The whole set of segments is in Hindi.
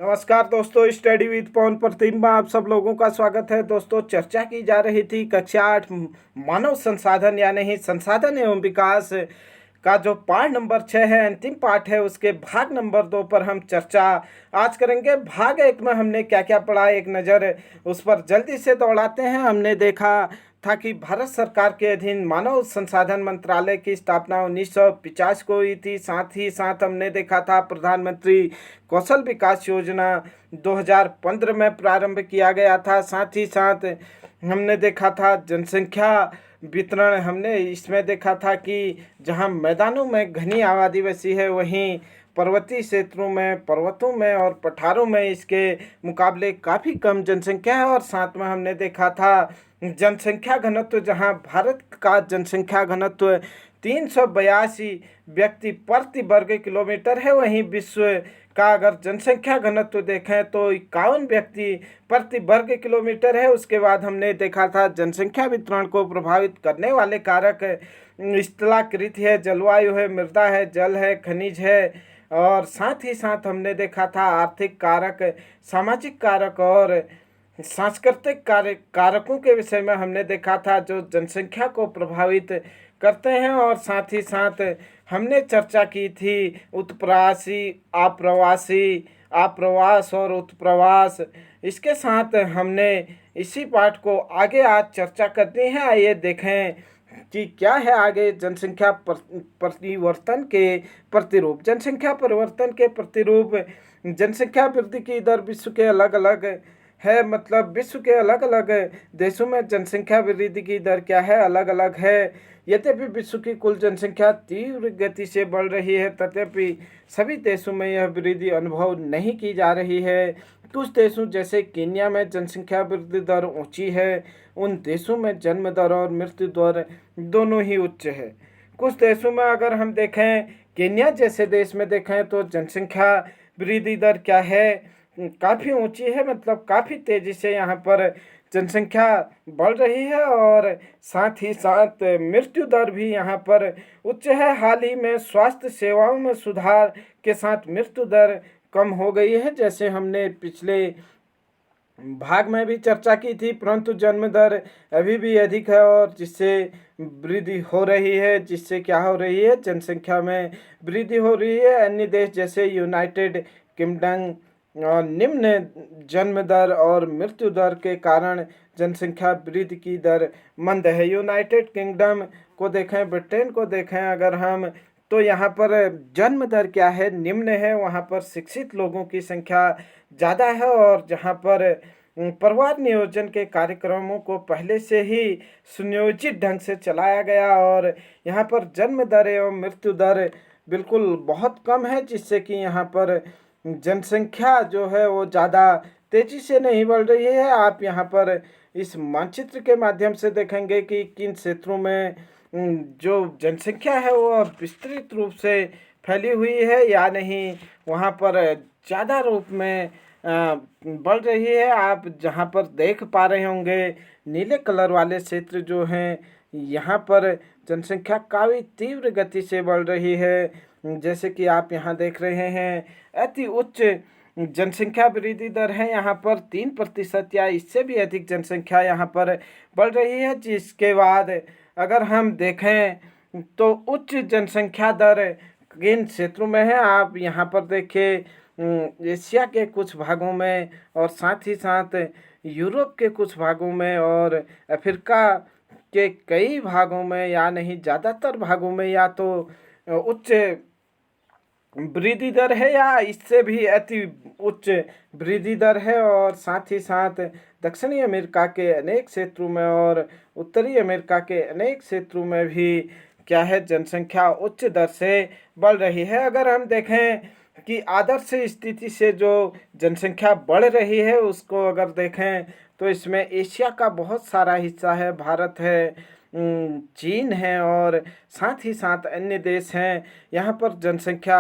नमस्कार दोस्तों, स्टडी विद पवन प्रतिमा आप सब लोगों का स्वागत है। दोस्तों, चर्चा की जा रही थी कक्षा 8 मानव संसाधन यानी संसाधन एवं विकास का जो पाठ नंबर 6 है, अंतिम पाठ है, उसके भाग नंबर 2 पर हम चर्चा आज करेंगे। भाग 1 में हमने क्या क्या पढ़ा, एक नज़र उस पर जल्दी से दौड़ाते हैं। हमने देखा था कि भारत सरकार के अधीन मानव संसाधन मंत्रालय की स्थापना 1950 को हुई थी। साथ ही साथ हमने देखा था प्रधानमंत्री कौशल विकास योजना 2015 में प्रारंभ किया गया था। साथ ही साथ हमने देखा था जनसंख्या वितरण। हमने इसमें देखा था कि जहां मैदानों में घनी आबादी बसी है, वहीं पर्वतीय क्षेत्रों में, पर्वतों में और पठारों में इसके मुकाबले काफ़ी कम जनसंख्या है। और साथ में हमने देखा था जनसंख्या घनत्व, जहां भारत का जनसंख्या घनत्व 382 व्यक्ति प्रति वर्ग किलोमीटर है, वहीं विश्व का अगर जनसंख्या घनत्व देखें तो 51 व्यक्ति प्रति वर्ग किलोमीटर है। उसके बाद हमने देखा था जनसंख्या वितरण को प्रभावित करने वाले कारक स्थलाकृति है, जलवायु है, मृदा है, जल है, खनिज है। और साथ ही साथ हमने देखा था आर्थिक कारक, सामाजिक कारक और सांस्कृतिक कारकों के विषय में हमने देखा था जो जनसंख्या को प्रभावित करते हैं। और साथ ही साथ हमने चर्चा की थी उत्प्रवासी, आप्रवासी, आप्रवास और उत्प्रवास। इसके साथ हमने इसी पाठ को आगे आज चर्चा करते हैं। आइए देखें कि क्या है आगे जनसंख्या परिवर्तन के प्रतिरूप। जनसंख्या परिवर्तन के प्रतिरूप, जनसंख्या वृद्धि की दर विश्व के अलग अलग है, मतलब विश्व के अलग अलग देशों में जनसंख्या वृद्धि की दर क्या है, अलग अलग है। यद्यपि विश्व की कुल जनसंख्या तीव्र गति से बढ़ रही है, तथापि सभी देशों में यह वृद्धि अनुभव नहीं की जा रही है। कुछ देशों जैसे केन्या में जनसंख्या वृद्धि दर ऊंची है। उन देशों में जन्म दर और मृत्यु दर दोनों ही उच्च है। कुछ देशों में अगर हम देखें, केन्या जैसे देश में देखें तो जनसंख्या वृद्धि दर क्या है, काफ़ी ऊंची है, मतलब काफ़ी तेज़ी से यहाँ पर जनसंख्या बढ़ रही है। और साथ ही साथ मृत्यु दर भी यहाँ पर उच्च है। हाल ही में स्वास्थ्य सेवाओं में सुधार के साथ मृत्यु दर कम हो गई है, जैसे हमने पिछले भाग में भी चर्चा की थी, परंतु जन्म दर अभी भी अधिक है और जिससे वृद्धि हो रही है, जिससे क्या हो रही है, जनसंख्या में वृद्धि हो रही है। अन्य देश जैसे यूनाइटेड किंगडम निम्न जन्म दर और मृत्यु दर के कारण जनसंख्या वृद्धि की दर मंद है। यूनाइटेड किंगडम को देखें, ब्रिटेन को देखें अगर हम, तो यहाँ पर जन्म दर क्या है, निम्न है। वहाँ पर शिक्षित लोगों की संख्या ज़्यादा है और जहाँ पर परिवार नियोजन के कार्यक्रमों को पहले से ही सुनियोजित ढंग से चलाया गया और यहाँ पर जन्म दर एवं मृत्यु दर बिल्कुल बहुत कम है, जिससे कि यहाँ पर जनसंख्या जो है वो ज़्यादा तेज़ी से नहीं बढ़ रही है। आप यहाँ पर इस मानचित्र के माध्यम से देखेंगे कि किन क्षेत्रों में जो जनसंख्या है वो विस्तृत रूप से फैली हुई है या नहीं, वहाँ पर ज़्यादा रूप में बढ़ रही है। आप जहाँ पर देख पा रहे होंगे नीले कलर वाले क्षेत्र जो हैं, यहाँ पर जनसंख्या काफ़ी तीव्र गति से बढ़ रही है। जैसे कि आप यहाँ देख रहे हैं अति उच्च जनसंख्या वृद्धि दर है, यहाँ पर 3% या इससे भी अधिक जनसंख्या यहाँ पर बढ़ रही है। जिसके बाद अगर हम देखें तो उच्च जनसंख्या दर किन क्षेत्रों में है, आप यहाँ पर देखिए एशिया के कुछ भागों में और साथ ही साथ यूरोप के कुछ भागों में और अफ्रीका के कई भागों में, या नहीं ज़्यादातर भागों में या तो उच्च वृद्धि दर है या इससे भी अति उच्च वृद्धि दर है। और साथ ही साथ दक्षिणी अमेरिका के अनेक क्षेत्रों में और उत्तरी अमेरिका के अनेक क्षेत्रों में भी क्या है, जनसंख्या उच्च दर से बढ़ रही है। अगर हम देखें कि आदर्श स्थिति से जो जनसंख्या बढ़ रही है उसको अगर देखें तो इसमें एशिया का बहुत सारा हिस्सा है, भारत है, चीन है और साथ ही साथ अन्य देश हैं। यहाँ पर जनसंख्या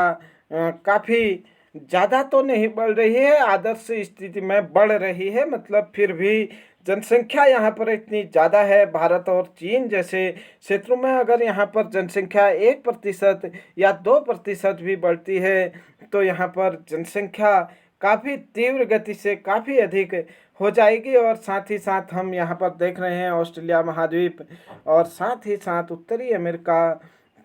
काफ़ी ज़्यादा तो नहीं बढ़ रही है, आदर्श स्थिति में बढ़ रही है, मतलब फिर भी जनसंख्या यहाँ पर इतनी ज़्यादा है। भारत और चीन जैसे क्षेत्रों में अगर यहाँ पर जनसंख्या 1% या 2% भी बढ़ती है तो यहाँ पर जनसंख्या काफ़ी तीव्र गति से काफ़ी अधिक हो जाएगी। और साथ ही साथ हम यहाँ पर देख रहे हैं ऑस्ट्रेलिया महाद्वीप और साथ ही साथ उत्तरी अमेरिका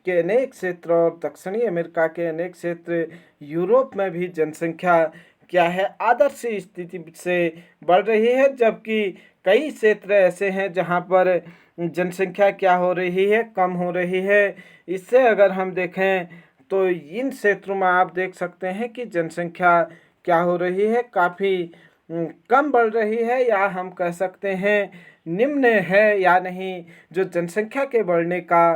के अनेक क्षेत्र और दक्षिणी अमेरिका के अनेक क्षेत्र, यूरोप में भी जनसंख्या क्या है आदर्श स्थिति से बढ़ रही है, जबकि कई क्षेत्र ऐसे हैं जहाँ पर जनसंख्या क्या हो रही है, कम हो रही है। इससे अगर हम देखें तो इन क्षेत्रों में आप देख सकते हैं कि जनसंख्या क्या हो रही है, काफ़ी कम बढ़ रही है, या हम कह सकते हैं निम्न है या नहीं। जो जनसंख्या के बढ़ने का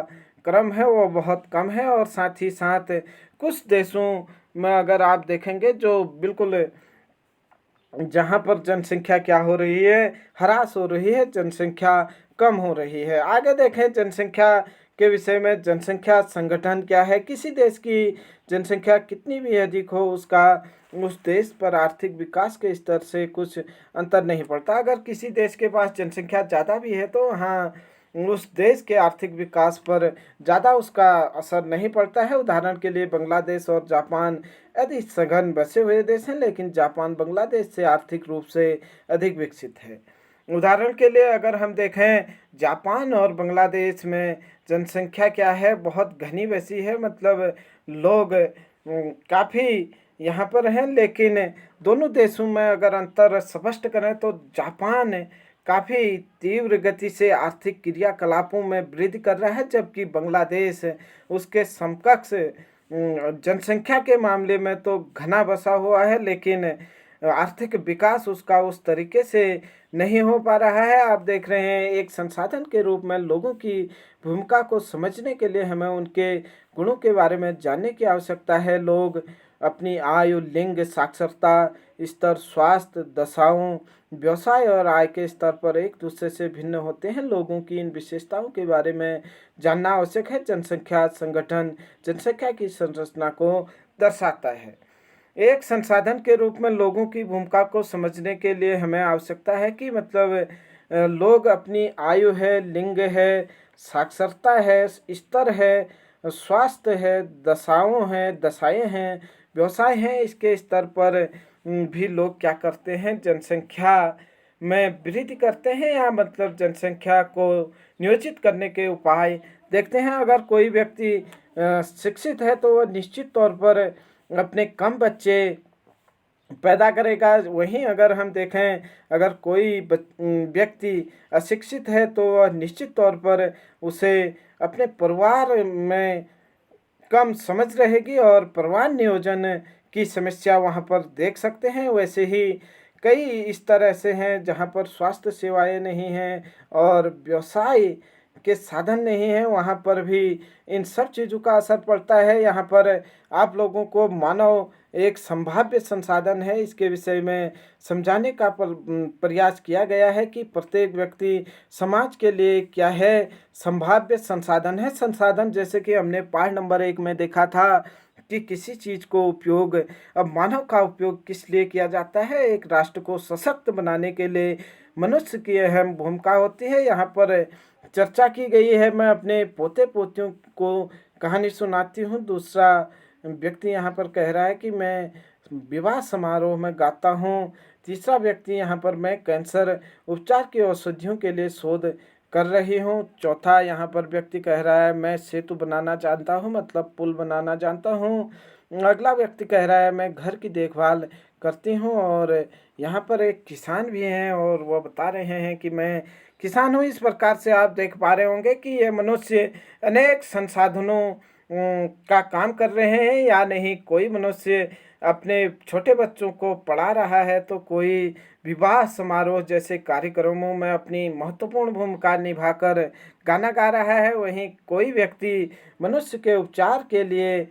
क्रम है वो बहुत कम है। और साथ ही साथ कुछ देशों में अगर आप देखेंगे जो बिल्कुल जहाँ पर जनसंख्या क्या हो रही है, ह्रास हो रही है, जनसंख्या कम हो रही है। आगे देखें जनसंख्या के विषय में, जनसंख्या संगठन क्या है। किसी देश की जनसंख्या कितनी भी अधिक हो, उसका उस देश पर आर्थिक विकास के स्तर से कुछ अंतर नहीं पड़ता। अगर किसी देश के पास जनसंख्या ज़्यादा भी है तो हाँ, उस देश के आर्थिक विकास पर ज़्यादा उसका असर नहीं पड़ता है। उदाहरण के लिए बांग्लादेश और जापान अधिक सघन बसे हुए देश हैं, लेकिन जापान बांग्लादेश से आर्थिक रूप से अधिक विकसित है। उदाहरण के लिए अगर हम देखें जापान और बांग्लादेश में जनसंख्या क्या है, बहुत घनी बसी है, मतलब लोग काफ़ी यहाँ पर हैं। लेकिन दोनों देशों में अगर अंतर स्पष्ट करें तो जापान काफ़ी तीव्र गति से आर्थिक क्रियाकलापों में वृद्धि कर रहा है, जबकि बांग्लादेश उसके समकक्ष जनसंख्या के मामले में तो घना बसा हुआ है, लेकिन आर्थिक विकास उसका उस तरीके से नहीं हो पा रहा है। आप देख रहे हैं एक संसाधन के रूप में लोगों की भूमिका को समझने के लिए हमें उनके गुणों के बारे में जानने की आवश्यकता है। लोग अपनी आयु, लिंग, साक्षरता स्तर, स्वास्थ्य दशाओं, व्यवसाय और आय के स्तर पर एक दूसरे से भिन्न होते हैं। लोगों की इन विशेषताओं के बारे में जानना आवश्यक है। जनसंख्या संगठन जनसंख्या की संरचना को दर्शाता है। एक संसाधन के रूप में लोगों की भूमिका को समझने के लिए हमें आवश्यकता है कि मतलब लोग अपनी आयु है, लिंग है, साक्षरता है, स्तर है, स्वास्थ्य है, दशाएं हैं, व्यवसाय हैं, इसके स्तर पर भी लोग क्या करते हैं, जनसंख्या में वृद्धि करते हैं, या मतलब जनसंख्या को नियोजित करने के उपाय देखते हैं। अगर कोई व्यक्ति शिक्षित है तो वह निश्चित तौर पर अपने कम बच्चे पैदा करेगा। वहीं अगर हम देखें अगर कोई व्यक्ति अशिक्षित है तो वह निश्चित तौर पर उसे अपने परिवार में कम समझ रहेगी और परिवार नियोजन की समस्या वहाँ पर देख सकते हैं। वैसे ही कई स्तर ऐसे हैं जहाँ पर स्वास्थ्य सेवाएं नहीं हैं और व्यवसाय के साधन नहीं हैं, वहाँ पर भी इन सब चीज़ों का असर पड़ता है। यहाँ पर आप लोगों को मानव एक संभाव्य संसाधन है, इसके विषय में समझाने का प्रयास किया गया है कि प्रत्येक व्यक्ति समाज के लिए क्या है, संभाव्य संसाधन है। संसाधन जैसे कि हमने पाठ नंबर 1 में देखा था कि किसी चीज़ को उपयोग, अब मानव का उपयोग किस लिए किया जाता है, एक राष्ट्र को सशक्त बनाने के लिए मनुष्य की अहम भूमिका होती है। यहाँ पर चर्चा की गई है। मैं अपने पोते पोतियों को कहानी सुनाती हूँ। दूसरा व्यक्ति यहाँ पर कह रहा है कि मैं विवाह समारोह में गाता हूँ। तीसरा व्यक्ति यहाँ पर मैं कैंसर उपचार की औषधियों के लिए शोध कर रही हूँ। चौथा यहाँ पर व्यक्ति कह रहा है मैं सेतु बनाना जानता हूँ, मतलब पुल बनाना जानता हूँ। अगला व्यक्ति कह रहा है मैं घर की देखभाल करती हूँ। और यहाँ पर एक किसान भी हैं और वह बता रहे हैं कि मैं किसान हूँ। इस प्रकार से आप देख पा रहे होंगे कि ये मनुष्य अनेक संसाधनों का काम कर रहे हैं या नहीं। कोई मनुष्य अपने छोटे बच्चों को पढ़ा रहा है तो कोई विवाह समारोह जैसे कार्यक्रमों में अपनी महत्वपूर्ण भूमिका निभाकर गाना गा रहा है। वहीं कोई व्यक्ति मनुष्य के उपचार के लिए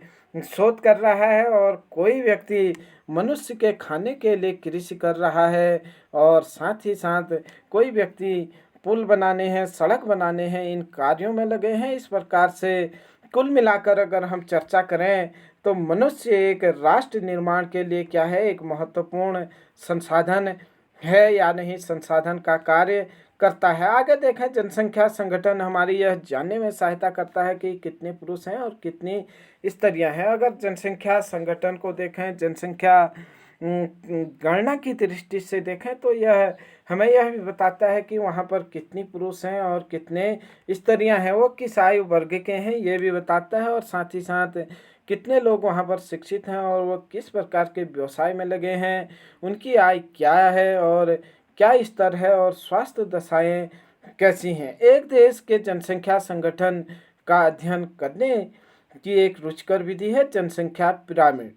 शोध कर रहा है और कोई व्यक्ति मनुष्य के खाने के लिए कृषि कर रहा है। और साथ ही साथ कोई व्यक्ति पुल बनाने हैं, सड़क बनाने हैं, इन कार्यों में लगे हैं। इस प्रकार से कुल मिलाकर अगर हम चर्चा करें तो मनुष्य एक राष्ट्र निर्माण के लिए क्या है, एक महत्वपूर्ण संसाधन है या नहीं, संसाधन का कार्य करता है। आगे देखें जनसंख्या संगठन हमारी यह जानने में सहायता करता है कि कितने पुरुष हैं और कितनी स्त्रियां हैं। अगर जनसंख्या संगठन को देखें, जनसंख्या गणना की दृष्टि से देखें तो यह हमें यह भी बताता है कि वहाँ पर कितनी पुरुष हैं और कितने स्त्रियां हैं, वो किस आयु वर्ग के हैं ये भी बताता है, और साथ ही साथ कितने लोग वहाँ पर शिक्षित हैं और वो किस प्रकार के व्यवसाय में लगे हैं, उनकी आय क्या है और क्या स्तर है और स्वास्थ्य दशाएं कैसी हैं। एक देश के जनसंख्या संगठन का अध्ययन करने की एक रुचिकर विधि है जनसंख्या पिरामिड।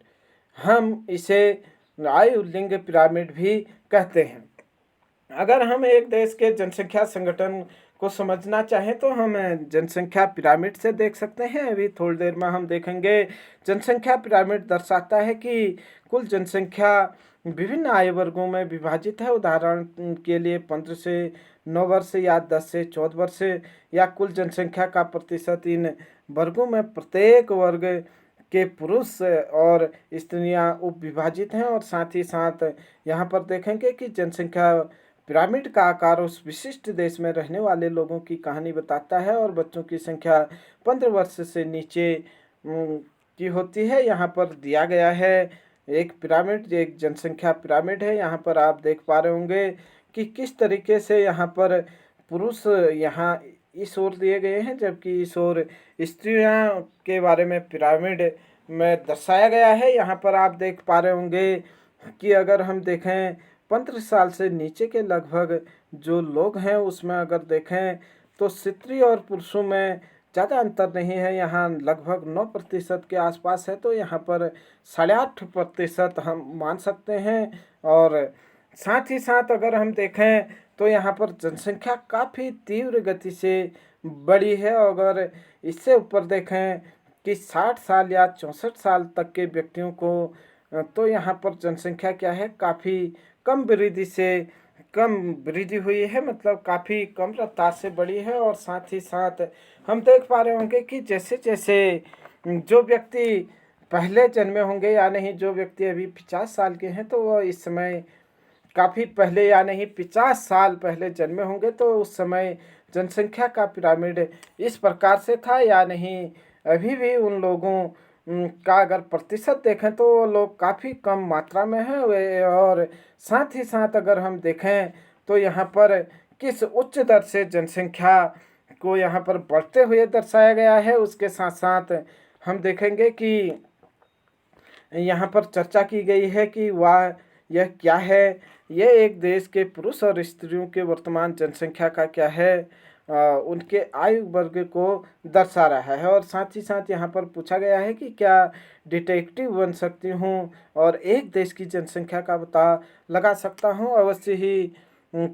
हम इसे आयु लिंग पिरामिड भी कहते हैं। अगर हम एक देश के जनसंख्या संगठन को समझना चाहें तो हम जनसंख्या पिरामिड से देख सकते हैं। अभी थोड़ी देर में हम देखेंगे। जनसंख्या पिरामिड दर्शाता है कि कुल जनसंख्या विभिन्न आयु वर्गों में विभाजित है। उदाहरण के लिए 15 से 9 वर्ष या 10 से 14 वर्ष या कुल जनसंख्या का प्रतिशत। इन वर्गों में प्रत्येक वर्ग के पुरुष और स्त्रियां उप विभाजित हैं, और साथ ही साथ यहाँ पर देखेंगे कि जनसंख्या पिरामिड का आकार उस विशिष्ट देश में रहने वाले लोगों की कहानी बताता है, और बच्चों की संख्या 15 वर्ष से नीचे की होती है। यहाँ पर दिया गया है एक पिरामिड, एक जनसंख्या पिरामिड है। यहाँ पर आप देख पा रहे होंगे कि किस तरीके से यहाँ पर पुरुष यहाँ इस ओर दिए गए हैं, जबकि इस ओर स्त्रियां के बारे में पिरामिड में दर्शाया गया है। यहाँ पर आप देख पा रहे होंगे कि अगर हम देखें 15 साल से नीचे के लगभग जो लोग हैं उसमें अगर देखें तो स्त्री और पुरुषों में ज़्यादा अंतर नहीं है। यहाँ लगभग 9% के आसपास है, तो यहाँ पर 8.5% हम मान सकते हैं। और साथ ही साथ अगर हम देखें तो यहाँ पर जनसंख्या काफ़ी तीव्र गति से बढ़ी है। अगर इससे ऊपर देखें कि 60 साल या 64 साल तक के व्यक्तियों को, तो यहाँ पर जनसंख्या क्या है, काफ़ी कम वृद्धि हुई है, मतलब काफ़ी कम रफ्तार से बढ़ी है। और साथ ही साथ हम देख पा रहे होंगे कि जैसे जैसे जो व्यक्ति पहले जन्मे होंगे, या नहीं जो व्यक्ति अभी 50 साल के हैं, तो वह इस समय काफ़ी पहले या नहीं 50 साल पहले जन्मे होंगे, तो उस समय जनसंख्या का पिरामिड इस प्रकार से था या नहीं। अभी भी उन लोगों का अगर प्रतिशत देखें तो वो लोग काफ़ी कम मात्रा में हैं। और साथ ही साथ अगर हम देखें तो यहाँ पर किस उच्च दर से जनसंख्या को यहाँ पर बढ़ते हुए दर्शाया गया है। उसके साथ साथ हम देखेंगे कि यहाँ पर चर्चा की गई है कि यह क्या है, यह एक देश के पुरुष और स्त्रियों के वर्तमान जनसंख्या का क्या है, उनके आयु वर्ग को दर्शा रहा है। और साथ ही साथ यहाँ पर पूछा गया है कि क्या डिटेक्टिव बन सकती हूँ और एक देश की जनसंख्या का पता लगा सकता हूँ। अवश्य ही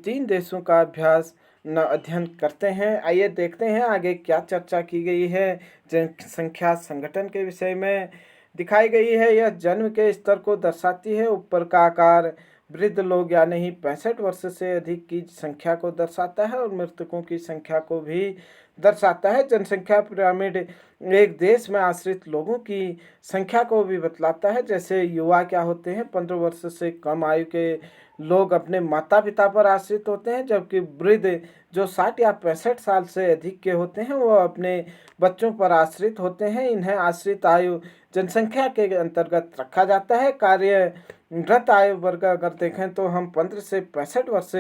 3 देशों का अध्ययन करते हैं। आइए देखते हैं आगे क्या चर्चा की गई है जनसंख्या संगठन के विषय में। दिखाई गई है यह जन्म के स्तर को दर्शाती है। ऊपर का आकार वृद्ध लोग या नहीं 65 वर्ष से अधिक की संख्या को दर्शाता है, और मृतकों की संख्या को भी दर्शाता है। जनसंख्या पिरामिड एक देश में आश्रित लोगों की संख्या को भी बतलाता है। जैसे युवा क्या होते हैं, 15 वर्ष से कम आयु के लोग अपने माता पिता पर आश्रित होते हैं, जबकि वृद्ध जो 60 या 65 साल से अधिक के होते हैं वो अपने बच्चों पर आश्रित होते हैं। इन्हें आश्रित आयु जनसंख्या के अंतर्गत रखा जाता है। कार्यरत आयु वर्ग अगर देखें तो हम 15 से 65 वर्ष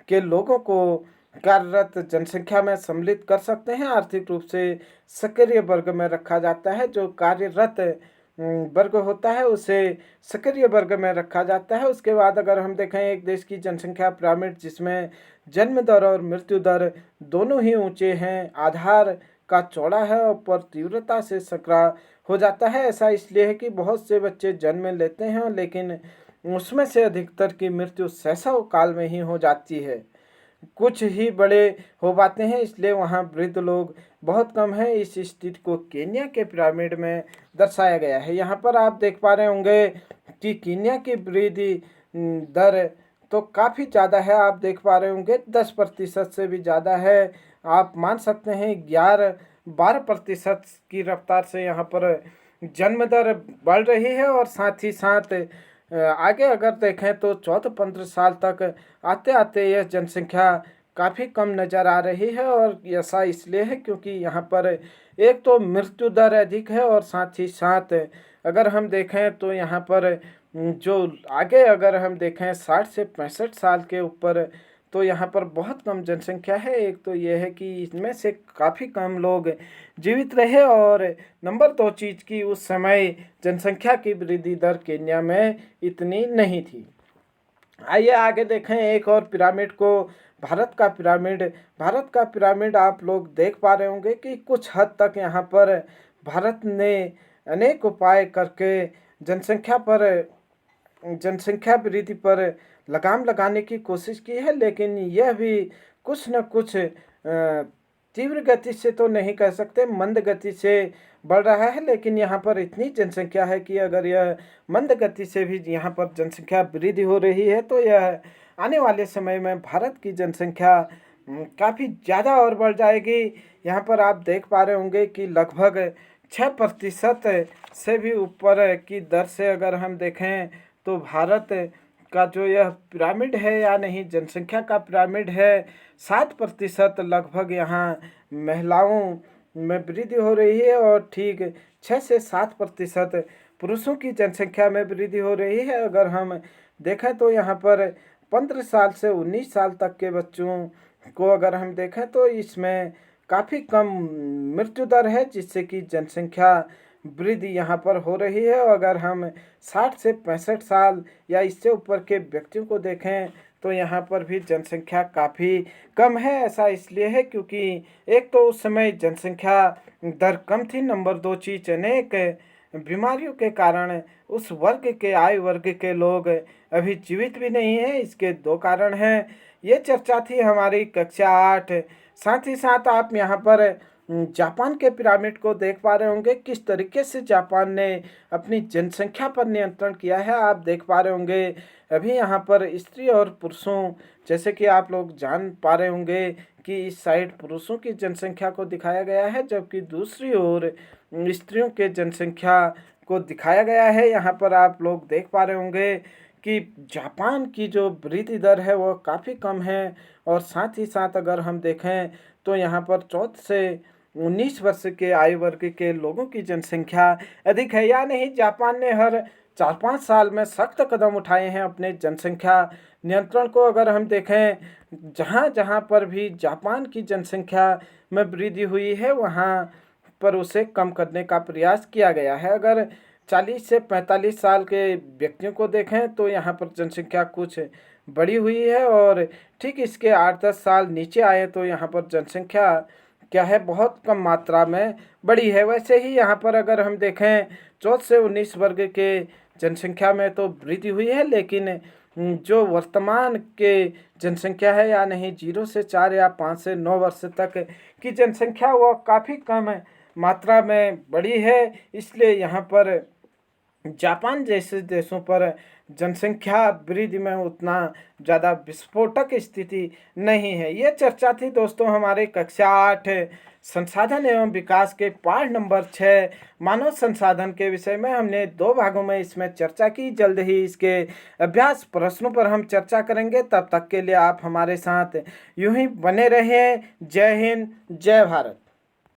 के लोगों को कार्यरत जनसंख्या में सम्मिलित कर सकते हैं। आर्थिक रूप से सक्रिय वर्ग में रखा जाता है। जो कार्यरत वर्ग होता है उसे सक्रिय वर्ग में रखा जाता है। उसके बाद अगर हम देखें एक देश की जनसंख्या पिरामिड जिसमें जन्म दर और मृत्यु दर दोनों ही ऊंचे हैं, आधार का चौड़ा है और पर तीव्रता से सकरा हो जाता है। ऐसा इसलिए है कि बहुत से बच्चे जन्म लेते हैं, लेकिन उसमें से अधिकतर की मृत्यु शैशव काल में ही हो जाती है। कुछ ही बड़े हो पाते हैं, इसलिए वहाँ वृद्ध लोग बहुत कम हैं। इस स्थिति को केन्या के पिरामिड में दर्शाया गया है। यहाँ पर आप देख पा रहे होंगे कि केन्या की वृद्धि दर तो काफ़ी ज़्यादा है। आप देख पा रहे होंगे 10% से भी ज़्यादा है। आप मान सकते हैं 11-12% की रफ्तार से यहाँ पर जन्म दर बढ़ रही है। और साथ ही साथ आगे अगर देखें तो 14-15 साल तक आते आते यह जनसंख्या काफ़ी कम नज़र आ रही है। और ऐसा इसलिए है क्योंकि यहाँ पर एक तो मृत्यु दर अधिक है, और साथ ही साथ अगर हम देखें तो यहाँ पर जो आगे अगर हम देखें 60 से 65 साल के ऊपर, तो यहाँ पर बहुत कम जनसंख्या है। एक तो ये है कि इसमें से काफ़ी कम लोग जीवित रहे, और नंबर 2 चीज़ की उस समय जनसंख्या की वृद्धि दर केन्या में इतनी नहीं थी। आइए आगे देखें एक और पिरामिड को, भारत का पिरामिड आप लोग देख पा रहे होंगे कि कुछ हद तक यहाँ पर भारत ने अनेक उपाय करके जनसंख्या वृद्धि पर लगाम लगाने की कोशिश की है, लेकिन यह भी कुछ न कुछ तीव्र गति से तो नहीं कह सकते, मंद गति से बढ़ रहा है। लेकिन यहाँ पर इतनी जनसंख्या है कि अगर यह मंद गति से भी यहाँ पर जनसंख्या वृद्धि हो रही है, तो यह आने वाले समय में भारत की जनसंख्या काफ़ी ज़्यादा और बढ़ जाएगी। यहाँ पर आप देख पा रहे होंगे कि लगभग 6% से भी ऊपर की दर से अगर हम देखें, तो भारत का जो यह पिरामिड है या नहीं, जनसंख्या का पिरामिड है, 7% लगभग यहाँ महिलाओं में वृद्धि हो रही है, और ठीक 6 से 7% पुरुषों की जनसंख्या में वृद्धि हो रही है। अगर हम देखें तो यहाँ पर 15 साल से 19 साल तक के बच्चों को अगर हम देखें, तो इसमें काफ़ी कम मृत्यु दर है, जिससे कि जनसंख्या वृद्धि यहाँ पर हो रही है। अगर हम 60 से 65 साल या इससे ऊपर के व्यक्तियों को देखें, तो यहाँ पर भी जनसंख्या काफ़ी कम है। ऐसा इसलिए है क्योंकि एक तो उस समय जनसंख्या दर कम थी, नंबर 2 चीज़ अनेक बीमारियों के कारण उस वर्ग के आयु वर्ग के लोग अभी जीवित भी नहीं हैं। इसके 2 कारण हैं। ये चर्चा थी हमारी कक्षा 8। साथ ही साथ आप यहाँ पर जापान के पिरामिड को देख पा रहे होंगे, किस तरीके से जापान ने अपनी जनसंख्या पर नियंत्रण किया है। आप देख पा रहे होंगे अभी यहाँ पर स्त्री और पुरुषों, जैसे कि आप लोग जान पा रहे होंगे कि इस साइड पुरुषों की जनसंख्या को दिखाया गया है, जबकि दूसरी ओर स्त्रियों के जनसंख्या को दिखाया गया है। यहाँ पर आप लोग देख पा रहे होंगे कि जापान की जो वृद्धि दर है वो काफ़ी कम है, और साथ ही साथ अगर हम देखें तो यहाँ पर 14 से 19 वर्ष के आयु वर्ग के लोगों की जनसंख्या अधिक है। या नहीं, जापान ने हर 4-5 साल में सख्त कदम उठाए हैं अपने जनसंख्या नियंत्रण को। अगर हम देखें, जहाँ जहाँ पर भी जापान की जनसंख्या में वृद्धि हुई है, वहाँ पर उसे कम करने का प्रयास किया गया है। अगर 40 से 45 साल के व्यक्तियों को देखें, तो यहाँ पर जनसंख्या कुछ बढ़ी हुई है, और ठीक इसके 8-10 साल नीचे आए तो यहाँ पर जनसंख्या क्या है, बहुत कम मात्रा में बढ़ी है। वैसे ही यहाँ पर अगर हम देखें 14 से 19 वर्ग के जनसंख्या में तो वृद्धि हुई है, लेकिन जो वर्तमान के जनसंख्या है या नहीं, 0 से 4 या 5 से 9 वर्ष तक की जनसंख्या वो काफ़ी कम मात्रा में बढ़ी है। इसलिए यहाँ पर जापान जैसे देशों पर जनसंख्या वृद्धि में उतना ज़्यादा विस्फोटक स्थिति नहीं है। ये चर्चा थी दोस्तों हमारे कक्षा 8 संसाधन एवं विकास के पाठ नंबर 6 मानव संसाधन के विषय में। हमने 2 भागों में इसमें चर्चा की। जल्द ही इसके अभ्यास प्रश्नों पर हम चर्चा करेंगे। तब तक के लिए आप हमारे साथ यूं ही बने रहें। जय हिंद, जय भारत।